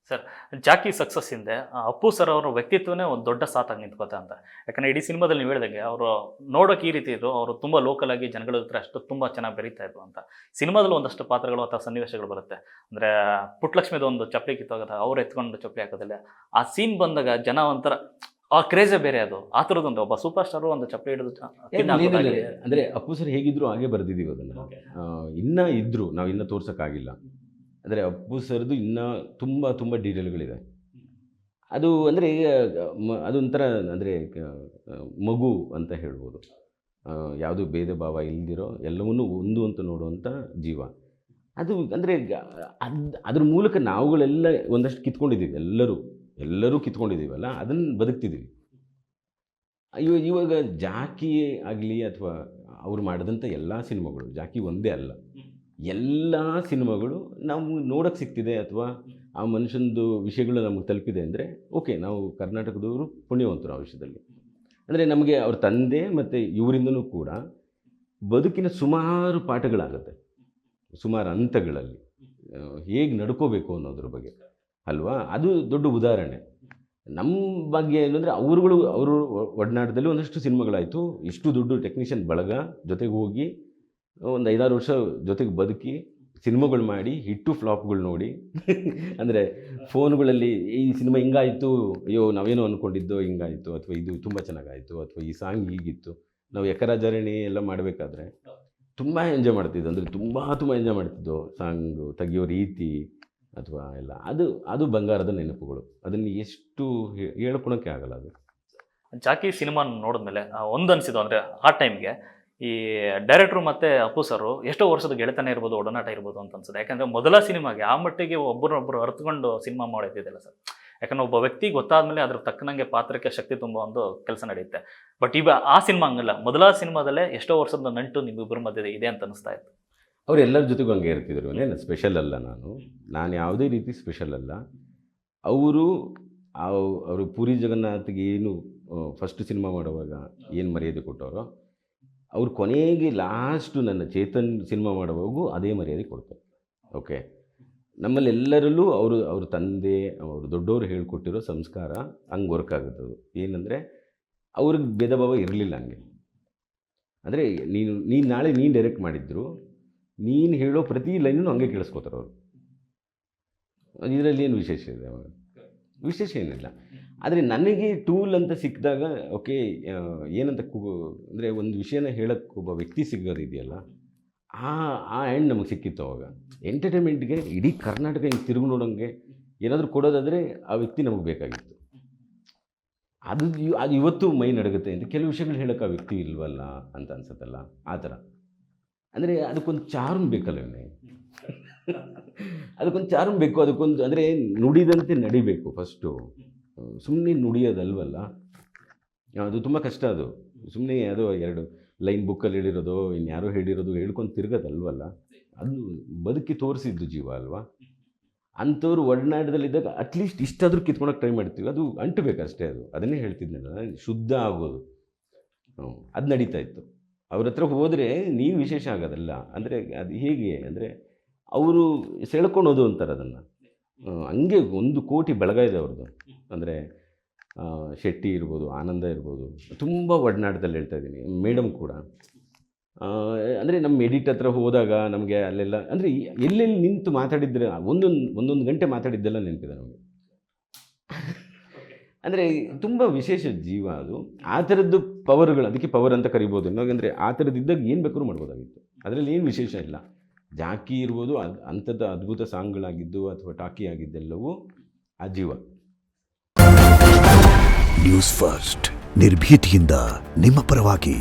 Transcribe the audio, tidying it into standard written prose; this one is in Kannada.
ಸರ್, ಜಾಕಿ ಸಕ್ಸಸ್ ಹಿಂದೆ ಅಪ್ಪು ಸರ್ ಅವರ ವ್ಯಕ್ತಿತ್ವನೇ ಒಂದು ದೊಡ್ಡ ಸಾತಾಗಿ ನಿಂತ್ಕೋತಾ ಅಂತ. ಯಾಕಂದರೆ ಇಡೀ ಸಿನಿಮಾದಲ್ಲಿ ನೀವು ಹೇಳಿದಂಗೆ ಅವರು ನೋಡೋಕೆ ಈ ರೀತಿ ಇದ್ರು, ಅವರು ತುಂಬ ಲೋಕಲ್ ಆಗಿ ಜನಗಳ ಹತ್ರ ಅಷ್ಟು ತುಂಬ ಚೆನ್ನಾಗಿ ಬೆರೀತಾ ಇದ್ರು ಅಂತ. ಸಿನಿಮಾದಲ್ಲಿ ಒಂದಷ್ಟು ಪಾತ್ರಗಳು ಅಥವಾ ಸನ್ನಿವೇಶಗಳು ಬರುತ್ತೆ. ಅಂದರೆ ಪುಟ್ಟಲಕ್ಷ್ಮಿದು ಒಂದು ಚಪ್ಪಲಿ ಕಿತ್ತೋಗುತ್ತೆ, ಅವ್ರು ಎತ್ಕೊಂಡು ಚಪ್ಪಲಿ ಹಾಕೋದಿಲ್ಲ. ಆ ಸೀನ್ ಬಂದಾಗ ಜನ ಒಂಥರ ಆ ಕ್ರೇಜೇ ಬೇರೆ. ಅದು ಆ ಥರದೊಂದು ಒಬ್ಬ ಸೂಪರ್ ಸ್ಟಾರು ಒಂದು ಚಪ್ಪಲಿ ಹಿಡಿದು ಅಂದರೆ ಅಪ್ಪು ಸರ್ ಹೇಗಿದ್ರು ಹಾಗೆ ಬರೆದಿದ್ದೀವಿ ಅದನ್ನು. ಇನ್ನೂ ಇದ್ದರು, ನಾವು ಇನ್ನೂ ತೋರ್ಸೋಕ್ಕಾಗಿಲ್ಲ. ಅಂದರೆ ಅಪ್ಪು ಸರ್ದು ಇನ್ನೂ ತುಂಬ ತುಂಬ ಡೀಟೇಲ್ಗಳಿದೆ. ಅದು ಅಂದರೆ ಅದೊಂಥರ ಅಂದರೆ ಮಗು ಅಂತ ಹೇಳ್ಬೋದು. ಯಾವುದು ಭೇದ ಭಾವ ಇಲ್ದಿರೋ ಎಲ್ಲವನ್ನೂ ಒಂದು ಅಂತ ನೋಡುವಂಥ ಜೀವ ಅದು. ಅಂದರೆ ಅದ್ರ ಮೂಲಕ ನಾವುಗಳೆಲ್ಲ ಒಂದಷ್ಟು ಕಿತ್ಕೊಂಡಿದ್ದೀವಿ, ಎಲ್ಲರೂ ಕಿತ್ಕೊಂಡಿದ್ದೀವಲ್ಲ, ಅದನ್ನು ಬದುಕ್ತಿದ್ದೀವಿ. ಇವಾಗ ಜಾಕಿ ಆಗಲಿ ಅಥವಾ ಅವ್ರು ಮಾಡಿದಂಥ ಎಲ್ಲ ಸಿನಿಮಾಗಳು, ಜಾಕಿ ಒಂದೇ ಅಲ್ಲ, ಎಲ್ಲ ಸಿನಿಮಾಗಳು ನಾವು ನೋಡೋಕ್ಕೆ ಸಿಗ್ತಿದೆ ಅಥವಾ ಆ ಮನುಷ್ಯನದು ವಿಷಯಗಳು ನಮಗೆ ತಲುಪಿದೆ ಅಂದರೆ ಓಕೆ, ನಾವು ಕರ್ನಾಟಕದವರು ಪುಣ್ಯವಂತರು ಆ ವಿಷಯದಲ್ಲಿ. ಅಂದರೆ ನಮಗೆ ಅವ್ರ ತಂದೆ ಮತ್ತು ಇವರಿಂದನೂ ಕೂಡ ಬದುಕಿನ ಸುಮಾರು ಪಾಠಗಳಾಗುತ್ತೆ, ಸುಮಾರು ಹಂತಗಳಲ್ಲಿ ಹೇಗೆ ನಡ್ಕೋಬೇಕು ಅನ್ನೋದ್ರ ಬಗ್ಗೆ ಅಲ್ವಾ. ಅದು ದೊಡ್ಡ ಉದಾಹರಣೆ. ನಮ್ಮ ಬಗ್ಗೆ ಏನಂದರೆ ಅವರು ಒಡನಾಟದಲ್ಲಿ ಒಂದಷ್ಟು ಸಿನಿಮಾಗಳಾಯಿತು, ಇಷ್ಟು ದೊಡ್ಡ ಟೆಕ್ನಿಷಿಯನ್ ಬಳಗ ಜೊತೆಗೆ ಹೋಗಿ ಒಂದು 5-6 ವರ್ಷ ಜೊತೆಗೆ ಬದುಕಿ ಸಿನಿಮಾಗಳು ಮಾಡಿ ಹಿಟ್ಟು ಫ್ಲಾಪ್ಗಳು ನೋಡಿ ಅಂದರೆ ಫೋನ್ಗಳಲ್ಲಿ ಈ ಸಿನಿಮಾ ಹಿಂಗಾಯಿತು, ಅಯ್ಯೋ ನಾವೇನೋ ಅಂದ್ಕೊಂಡಿದ್ದೋ ಹಿಂಗಾಯಿತು, ಅಥವಾ ಇದು ತುಂಬ ಚೆನ್ನಾಗಾಯಿತು, ಅಥವಾ ಈ ಸಾಂಗ್ ಹೀಗಿತ್ತು. ನಾವು ಎಕರಾಜರಣಿ ಎಲ್ಲ ಮಾಡಬೇಕಾದ್ರೆ ತುಂಬ ಎಂಜಾಯ್ ಮಾಡ್ತಿದ್ದೋ, ಅಂದರೆ ತುಂಬ ಎಂಜಾಯ್ ಮಾಡ್ತಿದ್ದೋ. ಸಾಂಗು ತೆಗಿಯೋ ರೀತಿ ಅಥವಾ ಎಲ್ಲ ಅದು ಬಂಗಾರದ ನೆನಪುಗಳು. ಅದನ್ನು ಎಷ್ಟು ಹೇಳ್ಕೊಳಕ್ಕೆ ಆಗಲ್ಲ. ಅದು ಜಾಕಿ ಸಿನಿಮಾ ನೋಡಿದ್ಮೇಲೆ ಒಂದು ಅನಿಸಿದ್ದು ಅಂದರೆ ಆ ಟೈಮ್ಗೆ ಈ ಡೈರೆಕ್ಟ್ರು ಮತ್ತು ಅಪ್ಪು ಸರು ಎಷ್ಟೋ ವರ್ಷದ ಗೆಳೆತನ ಇರ್ಬೋದು, ಒಡನಾಟ ಇರ್ಬೋದು ಅಂತ ಅನ್ಸುತ್ತೆ. ಯಾಕಂದರೆ ಮೊದಲ ಸಿನಿಮಾಗೆ ಆ ಮಟ್ಟಿಗೆ ಒಬ್ಬರನ್ನೊಬ್ಬರು ಅರ್ಥಕೊಂಡು ಸಿನಿಮಾ ಮಾಡೋದಿದೆಯಲ್ಲ ಸರ್. ಯಾಕಂದರೆ ಒಬ್ಬ ವ್ಯಕ್ತಿ ಗೊತ್ತಾದ್ಮೇಲೆ ಅದ್ರ ತಕ್ಕನಂಗೆ ಪಾತ್ರಕ್ಕೆ ಶಕ್ತಿ ತುಂಬ ಒಂದು ಕೆಲಸ ನಡೆಯುತ್ತೆ. ಬಟ್ ಈಗ ಆ ಸಿನಿಮಾ ಹಂಗಲ್ಲ, ಮೊದಲ ಸಿನಿಮಾದಲ್ಲೇ ಎಷ್ಟೋ ವರ್ಷದ ನಂಟು ನಿಮ್ಮಿಬ್ಬರ ಮಧ್ಯೆ ಇದೆ ಅಂತ ಅನಿಸ್ತಾ ಇತ್ತು. ಅವ್ರು ಎಲ್ಲರ ಜೊತೆಗೂ ಹಂಗೆ ಇರ್ತಿದ್ರು. ಏನು ಸ್ಪೆಷಲ್ ಅಲ್ಲ, ನಾನು ಯಾವುದೇ ರೀತಿ ಸ್ಪೆಷಲ್ ಅಲ್ಲ. ಅವರು ಪುರಿ ಜಗನ್ನಾಥ್ಗೆ ಏನು ಫಸ್ಟ್ ಸಿನಿಮಾ ಮಾಡುವಾಗ ಏನು ಮರ್ಯಾದೆ ಕೊಟ್ಟವರು, ಅವ್ರು ಕೊನೆಗೆ ಲಾಸ್ಟು ನನ್ನ ಚೇತನ್ ಸಿನಿಮಾ ಮಾಡುವಾಗೂ ಅದೇ ಮರ್ಯಾದೆ ಕೊಡ್ತಾರೆ. ಓಕೆ, ನಮ್ಮಲ್ಲಿ ಎಲ್ಲರಲ್ಲೂ ಅವ್ರ ತಂದೆ, ಅವರು ದೊಡ್ಡವರು ಹೇಳ್ಕೊಟ್ಟಿರೋ ಸಂಸ್ಕಾರ ಹಂಗೆ ವರ್ಕ್ ಆಗುತ್ತದು. ಏನಂದರೆ ಅವ್ರಿಗೆ ಭೇದ ಭಾವ ಇರಲಿಲ್ಲ ಹಂಗೆ. ಅಂದರೆ ನೀನು ನಾಳೆ ನೀನು ಡೈರೆಕ್ಟ್ ಮಾಡಿದ್ರು, ನೀನು ಹೇಳೋ ಪ್ರತಿ ಲೈನೂ ಹಂಗೆ ಕೇಳಿಸ್ಕೋತಾರೆ ಅವರು. ಇದರಲ್ಲಿ ಏನು ವಿಶೇಷ ಇದೆ? ವಿಶೇಷ ಏನಿಲ್ಲ. ಆದರೆ ನನಗೆ ಟೂಲ್ ಅಂತ ಸಿಕ್ಕಿದಾಗ ಓಕೆ, ಏನಂತ ಅಂದರೆ ಒಂದು ವಿಷಯನ ಹೇಳೋಕ್ಕೆ ಒಬ್ಬ ವ್ಯಕ್ತಿ ಸಿಗೋದಿದೆಯಲ್ಲ, ಆ ಎಂಡ್ ನಮಗೆ ಸಿಕ್ಕಿತ್ತು ಅವಾಗ. ಎಂಟರ್ಟೈನ್ಮೆಂಟ್ಗೆ ಇಡೀ ಕರ್ನಾಟಕ ಹಿಂಗೆ ತಿರುಗಿ ನೋಡೋಂಗೆ ಏನಾದರೂ ಕೊಡೋದಾದರೆ ಆ ವ್ಯಕ್ತಿ ನಮಗೆ ಬೇಕಾಗಿತ್ತು. ಅದು ಇವತ್ತು ಮೈ ನಡಗುತ್ತೆ ಅಂತ ಕೆಲವು ವಿಷಯಗಳು ಹೇಳೋಕ್ಕೆ ಆ ವ್ಯಕ್ತಿ ಇಲ್ವಲ್ಲ ಅಂತ ಅನ್ಸುತ್ತಲ್ಲ, ಆ ಥರ. ಅಂದರೆ ಅದಕ್ಕೊಂದು ಚಾರ್ಮ್ ಬೇಕಲ್ಲ, ಅದಕ್ಕೊಂದು ಚಾರ್ಮ್ ಬೇಕು. ಅದಕ್ಕೊಂದು ಅಂದರೆ ನುಡಿದಂತೆ ನಡಿಬೇಕು ಫಸ್ಟು. ಸುಮ್ಮನೆ ನುಡಿಯೋದಲ್ವಲ್ಲ, ಅದು ತುಂಬ ಕಷ್ಟ. ಅದು ಸುಮ್ಮನೆ ಅದು 2 ಲೈನ್ ಬುಕ್ಕಲ್ಲಿ ಹೇಳಿರೋದು, ಇನ್ಯಾರೋ ಹೇಳಿರೋದು ಹೇಳ್ಕೊಂಡು ತಿರ್ಗೋದಲ್ವಲ್ಲ. ಅದು ಬದುಕಿ ತೋರಿಸಿದ್ದು ಜೀವ ಅಲ್ವಾ. ಅಂಥವ್ರು ಒಡನಾಟದಲ್ಲಿದ್ದಾಗ ಅಟ್ಲೀಸ್ಟ್ ಇಷ್ಟಾದರೂ ಕಿತ್ಕೊಳಕ್ಕೆ ಟ್ರೈ ಮಾಡ್ತೀವಿ. ಅದು ಅಂಟಬೇಕಷ್ಟೇ. ಅದನ್ನೇ ಹೇಳ್ತಿದ್ನಲ್ಲ, ಶುದ್ಧ ಆಗೋದು. ಅದು ನಡೀತಾ ಇತ್ತು. ಅವ್ರ ಹತ್ರ ಹೋದರೆ ನೀನು ವಿಶೇಷ ಆಗೋದಲ್ಲ. ಅಂದರೆ ಅದು ಹೇಗೆ ಅಂದರೆ ಅವರು ಸೆಳ್ಕೊಳೋದು ಅಂತಾರೆ ಅದನ್ನು. ಹಂಗೆ 1 ಕೋಟಿ ಬಳಗ ಇದೆ ಅವ್ರದ್ದು. ಅಂದರೆ ಶೆಟ್ಟಿ ಇರ್ಬೋದು, ಆನಂದ ಇರ್ಬೋದು, ತುಂಬ ಒಡನಾಟದಲ್ಲಿ ಹೇಳ್ತಾ ಇದ್ದೀನಿ. ಮೇಡಮ್ ಕೂಡ ಅಂದರೆ ನಮ್ಮ ಎಡಿಟ್ ಹತ್ರ ಹೋದಾಗ ನಮಗೆ ಅಲ್ಲೆಲ್ಲ ಅಂದರೆ ಎಲ್ಲೆಲ್ಲಿ ನಿಂತು ಮಾತಾಡಿದ್ರೆ ಒಂದೊಂದು ಗಂಟೆ ಮಾತಾಡಿದ್ದೆಲ್ಲ ನೆನಪಿದೆ ನಮಗೆ. ಅಂದರೆ ತುಂಬ ವಿಶೇಷ ಜೀವ ಅದು. ಆ ಥರದ್ದು ಪವರ್ಗಳು, ಅದಕ್ಕೆ ಪವರ್ ಅಂತ ಕರಿಬೋದು. ಅಂದರೆ ಆ ಥರದ್ದಿದ್ದಾಗ ಏನು ಬೇಕಾದ್ರೂ ಮಾಡ್ಬೋದಾಗಿತ್ತು. ಅದರಲ್ಲಿ ಏನು ವಿಶೇಷ ಇಲ್ಲ. ಜಾಕಿ ಇರ್ಬೋದು, ಅಂಥದ್ದು ಅದ್ಭುತ ಸಾಂಗ್ಗಳಾಗಿದ್ದು ಅಥವಾ ಟಾಕಿ ಆಗಿದ್ದೆಲ್ಲವೂ ಆ ಜೀವ. ನ್ಯೂಸ್ ಫಸ್ಟ್, ನಿರ್ಭೀತಿಯಿಂದ ನಿಮ್ಮ ಪರವಾಗಿ.